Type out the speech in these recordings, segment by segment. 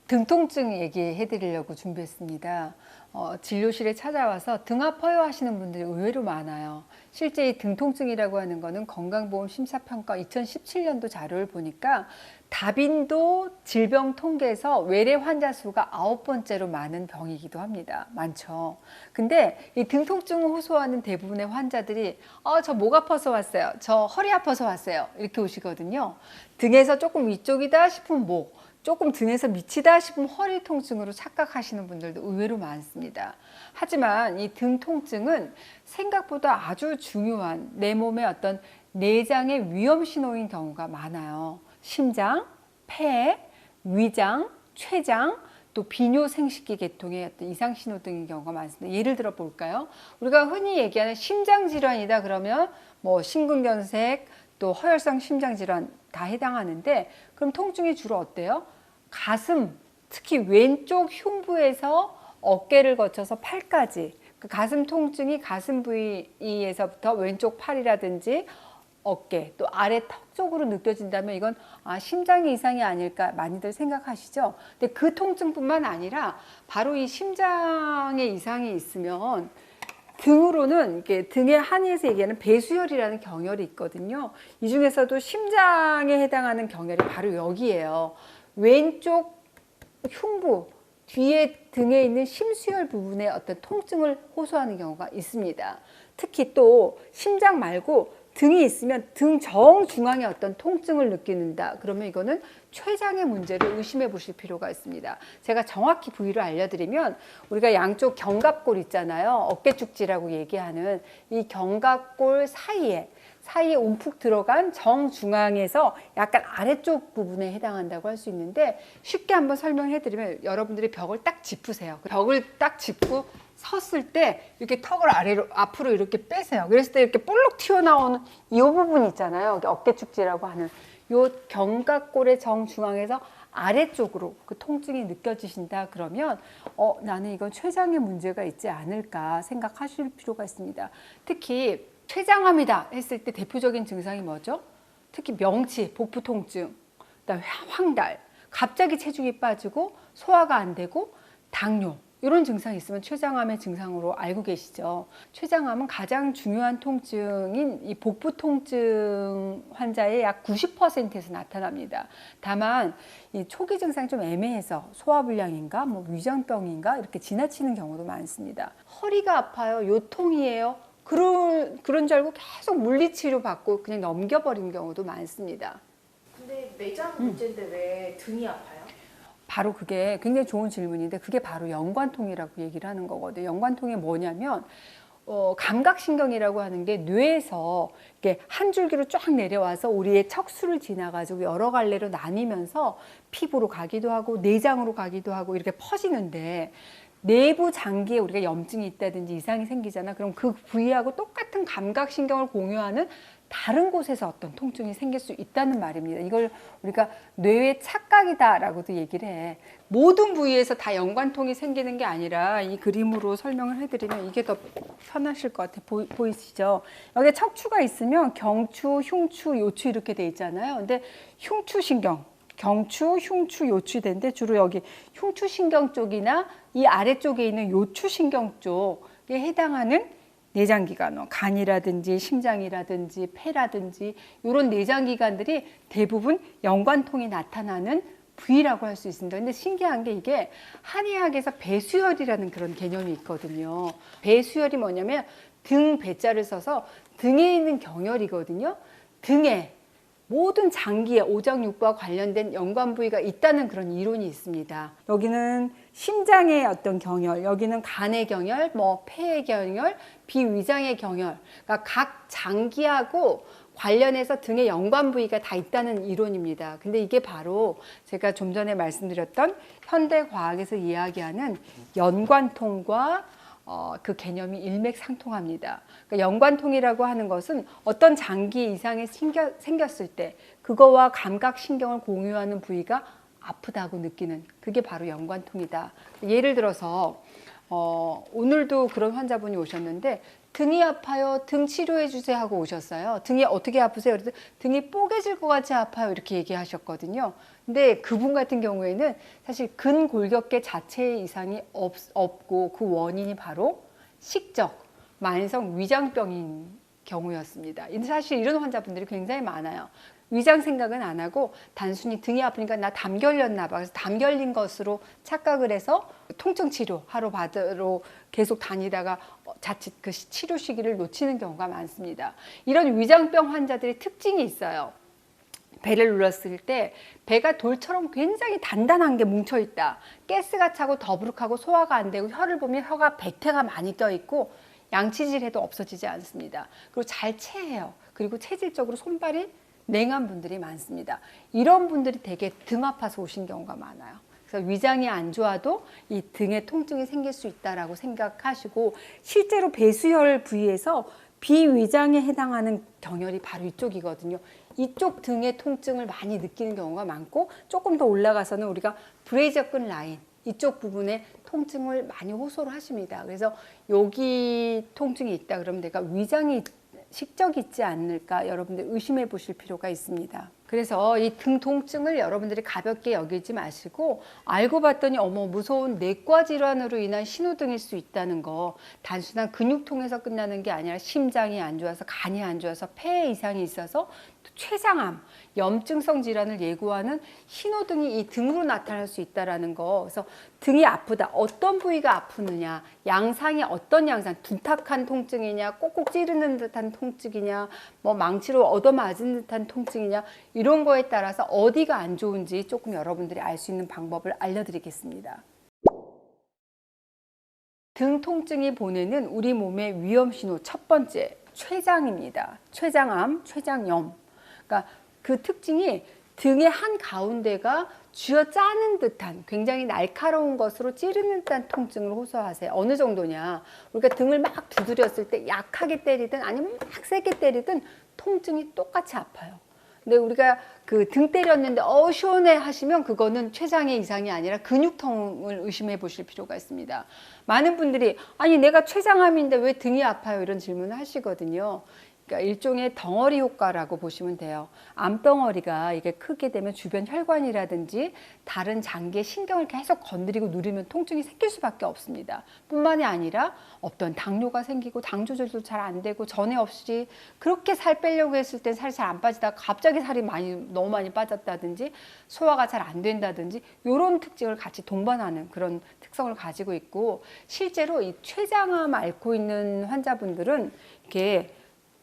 등 통증 얘기해 드리려고 준비했습니다. 진료실에 찾아와서 등 아파요 하시는 분들이 의외로 많아요. 실제 이 등 통증이라고 하는 거는 건강보험 심사평가 2017년도 자료를 보니까 다빈도 질병 통계에서 외래 환자 수가 9번째로 많은 병이기도 합니다. 많죠. 근데 이 등 통증을 호소하는 대부분의 환자들이 저 목 아파서 왔어요. 저 허리 아파서 왔어요. 이렇게 오시거든요. 등에서 조금 위쪽이다 싶으면 목, 조금 등에서 미치다 싶으면 허리 통증으로 착각하시는 분들도 의외로 많습니다. 하지만 이 등 통증은 생각보다 아주 중요한 내 몸의 어떤 내장의 위험 신호인 경우가 많아요. 심장, 폐, 위장, 췌장, 또 비뇨 생식기 계통의 어떤 이상 신호 등의 경우가 많습니다. 예를 들어 볼까요? 우리가 흔히 얘기하는 심장 질환이다 그러면 뭐 심근경색, 또 허혈성 심장 질환 다 해당하는데, 그럼 통증이 주로 어때요? 가슴, 특히 왼쪽 흉부에서 어깨를 거쳐서 팔까지, 그 가슴 통증이 가슴 부위에서부터 왼쪽 팔이라든지 어깨, 또 아래 턱 쪽으로 느껴진다면 이건 심장의 이상이 아닐까 많이들 생각하시죠? 근데 그 통증뿐만 아니라 바로 이 심장의 이상이 있으면 등으로는 이렇게 등의 한의에서 얘기하는 배수혈이라는 경혈이 있거든요. 이 중에서도 심장에 해당하는 경혈이 바로 여기예요. 왼쪽 흉부 뒤에 등에 있는 심수혈 부분에 어떤 통증을 호소하는 경우가 있습니다. 특히 또 심장 말고 등이 있으면 등 정중앙에 어떤 통증을 느끼는다. 그러면 이거는 췌장의 문제를 의심해 보실 필요가 있습니다. 제가 정확히 부위를 알려드리면, 우리가 양쪽 견갑골 있잖아요. 어깨축지라고 얘기하는 이 견갑골 사이에 움푹 들어간 정중앙에서 약간 아래쪽 부분에 해당한다고 할 수 있는데, 쉽게 한번 설명해 드리면 여러분들이 벽을 딱 짚으세요. 벽을 딱 짚고 섰을 때 이렇게 턱을 아래로 앞으로 이렇게 빼세요. 그랬을 때 이렇게 볼록 튀어나오는 이 부분 있잖아요. 여기 어깨축지라고 하는 요 견갑골의 정중앙에서 아래쪽으로 그 통증이 느껴지신다 그러면 나는 이건 췌장에 문제가 있지 않을까 생각하실 필요가 있습니다. 특히 췌장암이다 했을 때 대표적인 증상이 뭐죠? 특히 명치, 복부 통증, 그다음에 황달, 갑자기 체중이 빠지고 소화가 안 되고 당뇨, 이런 증상이 있으면 췌장암의 증상으로 알고 계시죠. 췌장암은 가장 중요한 통증인 이 복부 통증 환자의 약 90%에서 나타납니다. 다만 이 초기 증상이 좀 애매해서 소화불량인가 뭐 위장병인가 이렇게 지나치는 경우도 많습니다. 허리가 아파요, 요통이에요, 그런 줄 알고 계속 물리치료 받고 그냥 넘겨버리는 경우도 많습니다. 근데 내장 문제인데 왜 등이 아파요? 바로 그게 굉장히 좋은 질문인데, 그게 바로 연관통이라고 얘기를 하는 거거든요. 연관통이 뭐냐면 감각신경이라고 하는 게 뇌에서 이렇게 한 줄기로 쫙 내려와서 우리의 척수를 지나가지고 여러 갈래로 나뉘면서 피부로 가기도 하고 내장으로 가기도 하고 이렇게 퍼지는데, 내부 장기에 우리가 염증이 있다든지 이상이 생기잖아. 그럼 그 부위하고 똑같은 감각신경을 공유하는 다른 곳에서 어떤 통증이 생길 수 있다는 말입니다. 이걸 우리가 뇌의 착각이다라고도 얘기를 해. 모든 부위에서 다 연관통이 생기는 게 아니라, 이 그림으로 설명을 해드리면 이게 더 편하실 것 같아요. 보이시죠? 여기에 척추가 있으면 경추, 흉추, 요추 이렇게 돼 있잖아요. 근데 흉추신경, 경추, 흉추, 요추 되는데 주로 여기 흉추신경 쪽이나 이 아래쪽에 있는 요추신경 쪽에 해당하는 내장기관, 간이라든지 심장이라든지 폐라든지 이런 내장기관들이 대부분 연관통이 나타나는 부위라고 할 수 있습니다. 근데 신기한 게 이게 한의학에서 배수혈이라는 그런 개념이 있거든요. 배수혈이 뭐냐면 등 배자를 써서 등에 있는 경혈이거든요. 등에 모든 장기에 오장육부와 관련된 연관 부위가 있다는 그런 이론이 있습니다. 여기는 심장의 어떤 경혈, 여기는 간의 경혈, 뭐 폐의 경혈, 비위장의 경혈, 그러니까 각 장기하고 관련해서 등의 연관 부위가 다 있다는 이론입니다. 근데 이게 바로 제가 좀 전에 말씀드렸던 현대 과학에서 이야기하는 연관통과 그 개념이 일맥상통합니다. 그러니까 연관통이라고 하는 것은 어떤 장기 이상이 생겼을 때 그거와 감각신경을 공유하는 부위가 아프다고 느끼는, 그게 바로 연관통이다. 예를 들어서 오늘도 그런 환자분이 오셨는데 등이 아파요. 등 치료해 주세요 하고 오셨어요. 등이 어떻게 아프세요? 그래서 등이 뽀개질 것 같이 아파요. 이렇게 얘기하셨거든요. 근데 그분 같은 경우에는 사실 근골격계 자체의 이상이 없고 그 원인이 바로 식적, 만성 위장병인 경우였습니다. 사실 이런 환자분들이 굉장히 많아요. 위장 생각은 안 하고 단순히 등이 아프니까 나 담 결렸나 봐. 그래서 담 결린 것으로 착각을 해서 통증 치료 하러 받으러 계속 다니다가 자칫 그 치료 시기를 놓치는 경우가 많습니다. 이런 위장병 환자들의 특징이 있어요. 배를 눌렀을 때 배가 돌처럼 굉장히 단단한 게 뭉쳐 있다. 가스가 차고 더부룩하고 소화가 안 되고 혀를 보면 혀가 백태가 많이 껴 있고 양치질해도 없어지지 않습니다. 그리고 잘 체해요. 그리고 체질적으로 손발이 냉한 분들이 많습니다. 이런 분들이 되게 등 아파서 오신 경우가 많아요. 그래서 위장이 안 좋아도 이 등에 통증이 생길 수 있다라고 생각하시고 실제로 배수혈 부위에서 비위장에 해당하는 경혈이 바로 이쪽이거든요. 이쪽 등의 통증을 많이 느끼는 경우가 많고 조금 더 올라가서는 우리가 브레이저근 라인 이쪽 부분에 통증을 많이 호소를 하십니다. 그래서 여기 통증이 있다 그러면 내가 위장이 식적이 있지 않을까 여러분들 의심해 보실 필요가 있습니다. 그래서 이 등 통증을 여러분들이 가볍게 여기지 마시고 알고 봤더니 어머 무서운 내과 질환으로 인한 신호등일 수 있다는 거 단순한 근육통에서 끝나는 게 아니라 심장이 안 좋아서 간이 안 좋아서 폐에 이상이 있어서 췌장암, 염증성 질환을 예고하는 신호등이 이 등으로 나타날 수 있다는 거. 그래서 등이 아프다. 어떤 부위가 아프느냐, 양상이 어떤 양상, 둔탁한 통증이냐, 꼭꼭 찌르는 듯한 통증이냐, 뭐 망치로 얻어맞은 듯한 통증이냐 이런 거에 따라서 어디가 안 좋은지 조금 여러분들이 알 수 있는 방법을 알려드리겠습니다. 등 통증이 보내는 우리 몸의 위험 신호 첫 번째, 췌장입니다. 췌장암, 췌장염. 그러니까 그 특징이 등의 한 가운데가 쥐어짜는 듯한 굉장히 날카로운 것으로 찌르는 듯한 통증을 호소하세요. 어느 정도냐? 우리가 등을 막 두드렸을 때 약하게 때리든 아니면 막 세게 때리든 통증이 똑같이 아파요. 근데 우리가 그 등 때렸는데 시원해 하시면 그거는 췌장의 이상이 아니라 근육통을 의심해 보실 필요가 있습니다. 많은 분들이 아니 내가 췌장암인데 왜 등이 아파요? 이런 질문을 하시거든요. 그러니까 일종의 덩어리 효과라고 보시면 돼요. 암덩어리가 이게 크게 되면 주변 혈관이라든지 다른 장기의 신경을 계속 건드리고 누르면 통증이 생길 수밖에 없습니다. 뿐만이 아니라 어떤 당뇨가 생기고 당 조절도 잘 안 되고 전에 없이 그렇게 살 빼려고 했을 때 살이 잘 안 빠지다가 갑자기 살이 너무 많이 빠졌다든지 소화가 잘 안 된다든지 이런 특징을 같이 동반하는 그런 특성을 가지고 있고 실제로 이 췌장암 앓고 있는 환자분들은 이렇게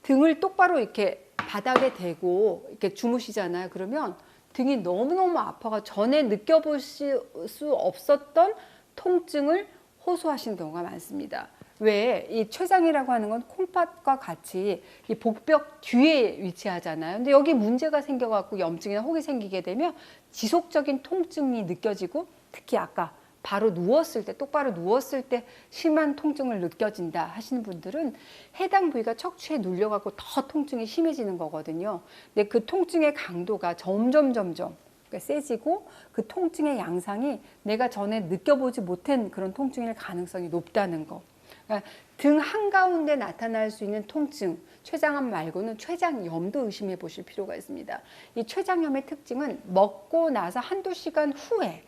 등을 똑바로 이렇게 바닥에 대고 이렇게 주무시잖아요. 그러면 등이 너무너무 아파가 전에 느껴보실 수 없었던 통증을 호소하시는 경우가 많습니다. 왜? 이 췌장이라고 하는 건 콩팥과 같이 이 복벽 뒤에 위치하잖아요. 근데 여기 문제가 생겨갖고 염증이나 혹이 생기게 되면 지속적인 통증이 느껴지고 특히 아까 바로 누웠을 때 똑바로 누웠을 때 심한 통증을 느껴진다 하시는 분들은 해당 부위가 척추에 눌려갖고 더 통증이 심해지는 거거든요. 근데 그 통증의 강도가 점점 그러니까 세지고 그 통증의 양상이 내가 전에 느껴보지 못한 그런 통증일 가능성이 높다는 거. 그러니까 등 한가운데 나타날 수 있는 통증, 췌장암 말고는 췌장염도 의심해 보실 필요가 있습니다. 이 췌장염의 특징은 먹고 나서 한두 시간 후에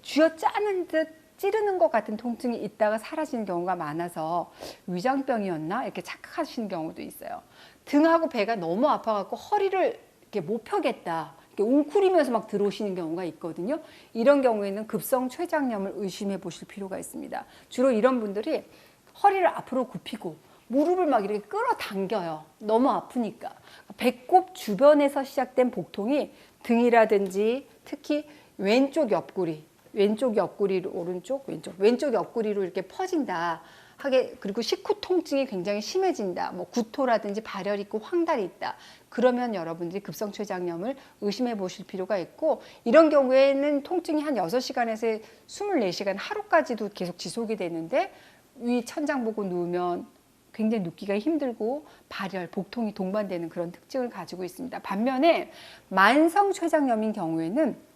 쥐어짜는 듯 찌르는 것 같은 통증이 있다가 사라지는 경우가 많아서 위장병이었나 이렇게 착각하시는 경우도 있어요. 등하고 배가 너무 아파갖고 허리를 이렇게 못 펴겠다. 이렇게 웅크리면서 막 들어오시는 경우가 있거든요. 이런 경우에는 급성 췌장염을 의심해 보실 필요가 있습니다. 주로 이런 분들이 허리를 앞으로 굽히고 무릎을 막 이렇게 끌어당겨요. 너무 아프니까. 배꼽 주변에서 시작된 복통이 등이라든지 특히 왼쪽 옆구리, 오른쪽, 왼쪽 옆구리로 이렇게 퍼진다. 그리고 식후 통증이 굉장히 심해진다. 뭐 구토라든지 발열 있고 황달이 있다. 그러면 여러분들이 급성 췌장염을 의심해 보실 필요가 있고 이런 경우에는 통증이 한 6시간에서 24시간 하루까지도 계속 지속이 되는데 위 천장 보고 누우면 굉장히 눕기가 힘들고 발열, 복통이 동반되는 그런 특징을 가지고 있습니다. 반면에 만성 췌장염인 경우에는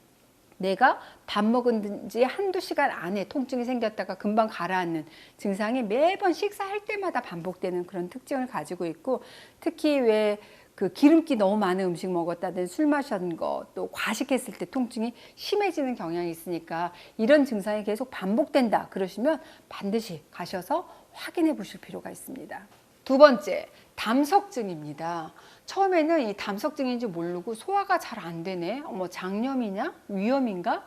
내가 밥 먹은 지 한두 시간 안에 통증이 생겼다가 금방 가라앉는 증상이 매번 식사할 때마다 반복되는 그런 특징을 가지고 있고, 특히 왜 그 기름기 너무 많은 음식 먹었다든지 술 마신 거, 또 과식했을 때 통증이 심해지는 경향이 있으니까 이런 증상이 계속 반복된다 그러시면 반드시 가셔서 확인해 보실 필요가 있습니다. 두 번째, 담석증입니다. 처음에는 이 담석증인지 모르고 소화가 잘 안 되네, 장염이냐, 위염인가,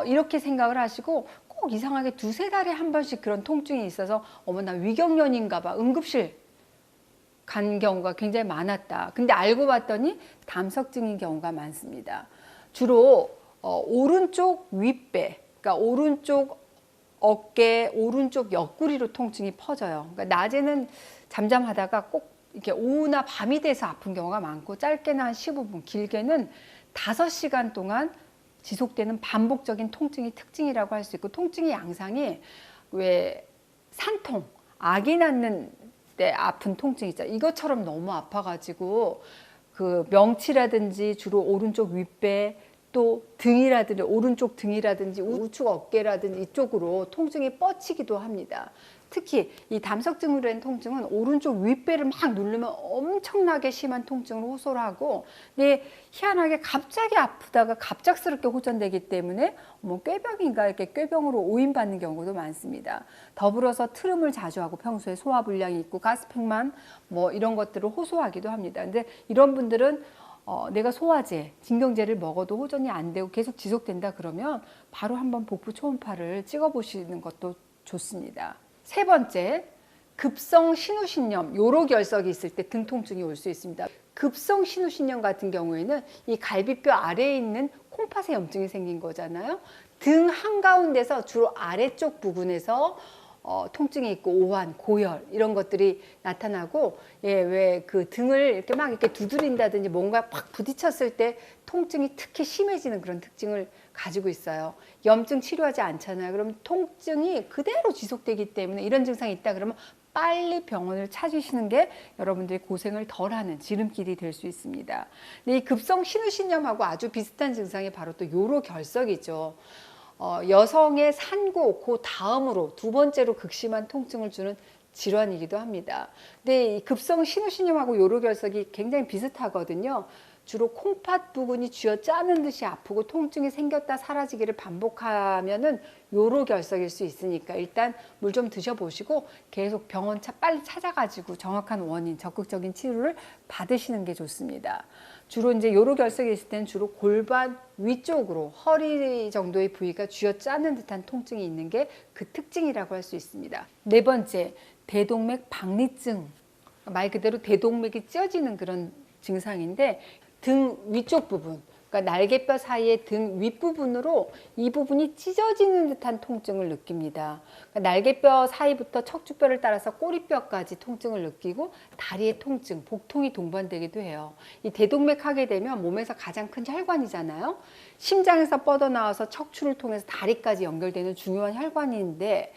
이렇게 생각을 하시고 꼭 이상하게 두세 달에 한 번씩 그런 통증이 있어서 나 위경련인가 봐, 응급실 간 경우가 굉장히 많았다. 근데 알고 봤더니 담석증인 경우가 많습니다. 주로 오른쪽 윗배, 그러니까 오른쪽 어깨, 오른쪽 옆구리로 통증이 퍼져요. 그러니까 낮에는 잠잠하다가 꼭 이렇게 오후나 밤이 돼서 아픈 경우가 많고, 짧게는 한 15분, 길게는 5시간 동안 지속되는 반복적인 통증이 특징이라고 할 수 있고, 통증의 양상이 왜 산통, 아기 낳는 때 아픈 통증 있죠. 이것처럼 너무 아파가지고 그 명치라든지 주로 오른쪽 윗배, 또 등이라든지 오른쪽 등이라든지 우측 어깨라든지 이쪽으로 통증이 뻗치기도 합니다. 특히 이 담석증으로 된 통증은 오른쪽 윗배를 막 누르면 엄청나게 심한 통증을 호소를 하고, 근데 희한하게 갑자기 아프다가 갑작스럽게 호전되기 때문에 꾀병인가 이렇게 꾀병으로 오인받는 경우도 많습니다. 더불어서 트름을 자주 하고 평소에 소화불량이 있고 가스팽만 이런 것들을 호소하기도 합니다. 근데 이런 분들은 내가 소화제, 진경제를 먹어도 호전이 안 되고 계속 지속된다 그러면 바로 한번 복부 초음파를 찍어 보시는 것도 좋습니다. 세 번째, 급성 신우신염, 요로결석이 있을 때 등 통증이 올 수 있습니다. 급성 신우신염 같은 경우에는 이 갈비뼈 아래에 있는 콩팥에 염증이 생긴 거잖아요. 등 한가운데서 주로 아래쪽 부분에서 통증이 있고 오한, 고열 이런 것들이 나타나고, 왜 그 등을 이렇게 막 이렇게 두드린다든지 뭔가 팍 부딪혔을 때 통증이 특히 심해지는 그런 특징을 가지고 있어요. 염증 치료하지 않잖아요. 그럼 통증이 그대로 지속되기 때문에 이런 증상이 있다 그러면 빨리 병원을 찾으시는 게 여러분들이 고생을 덜하는 지름길이 될 수 있습니다. 근데 이 급성 신우신염하고 아주 비슷한 증상이 바로 또 요로결석이죠. 여성의 산고, 그 다음으로 두 번째로 극심한 통증을 주는 질환이기도 합니다. 근데 이 급성 신우신염하고 요로결석이 굉장히 비슷하거든요. 주로 콩팥 부분이 쥐어짜는 듯이 아프고 통증이 생겼다 사라지기를 반복하면은 요로결석일 수 있으니까 일단 물 좀 드셔보시고 계속 병원 빨리 찾아가지고 정확한 원인, 적극적인 치료를 받으시는 게 좋습니다. 주로 이제 요로결석이 있을 때는 주로 골반 위쪽으로 허리 정도의 부위가 쥐어짜는 듯한 통증이 있는 게 그 특징이라고 할 수 있습니다. 네 번째, 대동맥 박리증. 말 그대로 대동맥이 찢어지는 그런 증상인데, 등 위쪽 부분, 그러니까 날개뼈 사이의 등 윗부분으로 이 부분이 찢어지는 듯한 통증을 느낍니다. 그러니까 날개뼈 사이부터 척추뼈를 따라서 꼬리뼈까지 통증을 느끼고 다리의 통증, 복통이 동반되기도 해요. 이 대동맥 하게 되면 몸에서 가장 큰 혈관이잖아요. 심장에서 뻗어나와서 척추를 통해서 다리까지 연결되는 중요한 혈관인데,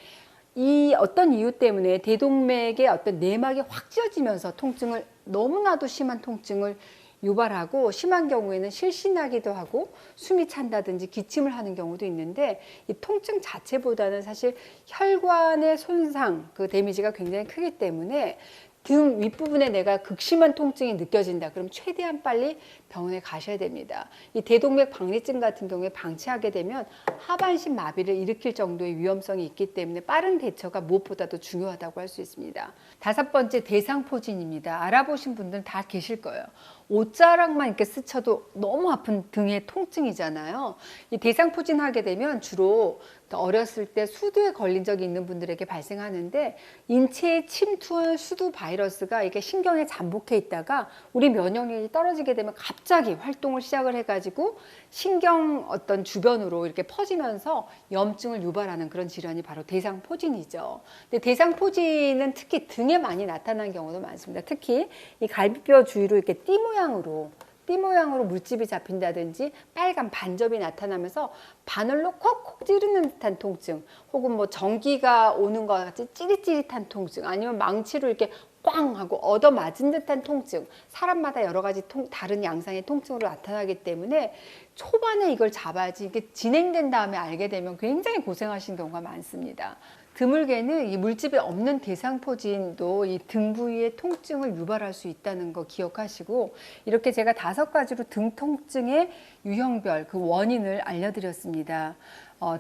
이 어떤 이유 때문에 대동맥의 어떤 내막이 확 찢어지면서 통증을, 너무나도 심한 통증을 유발하고 심한 경우에는 실신하기도 하고 숨이 찬다든지 기침을 하는 경우도 있는데, 이 통증 자체보다는 사실 혈관의 손상, 그 데미지가 굉장히 크기 때문에 등 윗부분에 내가 극심한 통증이 느껴진다 그럼 최대한 빨리 병원에 가셔야 됩니다. 이 대동맥 박리증 같은 경우에 방치하게 되면 하반신 마비를 일으킬 정도의 위험성이 있기 때문에 빠른 대처가 무엇보다도 중요하다고 할 수 있습니다. 다섯 번째, 대상포진입니다. 알아보신 분들은 다 계실 거예요. 옷자락만 이렇게 스쳐도 너무 아픈 등의 통증이잖아요. 이 대상포진 하게 되면 주로 어렸을 때 수두에 걸린 적이 있는 분들에게 발생하는데, 인체에 침투한 수두 바이러스가 이게 신경에 잠복해 있다가 우리 면역력이 떨어지게 되면 갑자기 활동을 시작을 해가지고 신경 어떤 주변으로 이렇게 퍼지면서 염증을 유발하는 그런 질환이 바로 대상포진이죠. 근데 대상포진은 특히 등에 많이 나타나는 경우도 많습니다. 특히 이 갈비뼈 주위로 이렇게 띠 모양으로 물집이 잡힌다든지 빨간 반점이 나타나면서 바늘로 콕콕 찌르는 듯한 통증, 혹은 전기가 오는 것 같이 찌릿찌릿한 통증, 아니면 망치로 이렇게 꽝 하고 얻어맞은 듯한 통증, 사람마다 여러 가지 다른 양상의 통증으로 나타나기 때문에 초반에 이걸 잡아야지, 이게 진행된 다음에 알게 되면 굉장히 고생하시는 경우가 많습니다. 드물게는 이 물집이 없는 대상포진도 이 등 부위의 통증을 유발할 수 있다는 거 기억하시고, 이렇게 제가 5가지로 등 통증의 유형별 그 원인을 알려드렸습니다.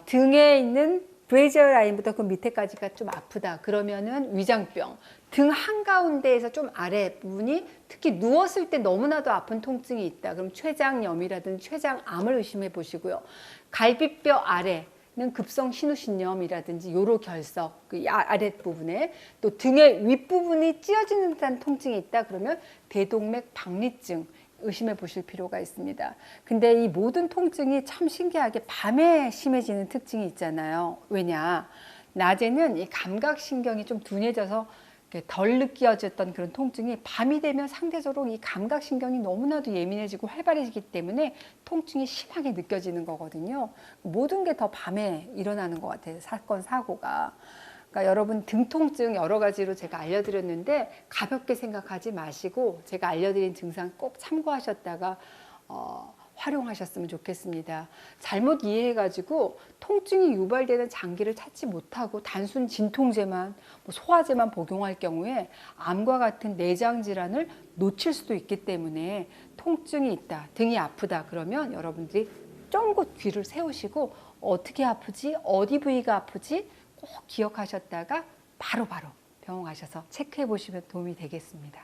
등에 있는 브레이저 라인부터 그 밑에까지가 좀 아프다 그러면은 위장병, 등 한가운데에서 좀 아래 부분이 특히 누웠을 때 너무나도 아픈 통증이 있다 그럼 췌장염이라든지 췌장암을 의심해 보시고요. 갈비뼈 아래는 급성 신우신염이라든지 요로결석 그 아랫부분에, 또 등의 윗부분이 찢어지는 듯한 통증이 있다 그러면 대동맥 박리증 의심해 보실 필요가 있습니다. 근데 이 모든 통증이 참 신기하게 밤에 심해지는 특징이 있잖아요. 왜냐? 낮에는 이 감각신경이 좀 둔해져서 덜 느껴졌던 그런 통증이 밤이 되면 상대적으로 이 감각신경이 너무나도 예민해지고 활발해지기 때문에 통증이 심하게 느껴지는 거거든요. 모든 게 더 밤에 일어나는 것 같아요. 사건, 사고가. 그러니까 여러분 등 통증 여러 가지로 제가 알려드렸는데 가볍게 생각하지 마시고 제가 알려드린 증상 꼭 참고하셨다가 활용하셨으면 좋겠습니다. 잘못 이해해가지고 통증이 유발되는 장기를 찾지 못하고 단순 진통제만, 소화제만 복용할 경우에 암과 같은 내장 질환을 놓칠 수도 있기 때문에 통증이 있다, 등이 아프다 그러면 여러분들이 쫑긋 귀를 세우시고 어떻게 아프지, 어디 부위가 아프지 꼭 기억하셨다가 바로바로 병원 가셔서 체크해 보시면 도움이 되겠습니다.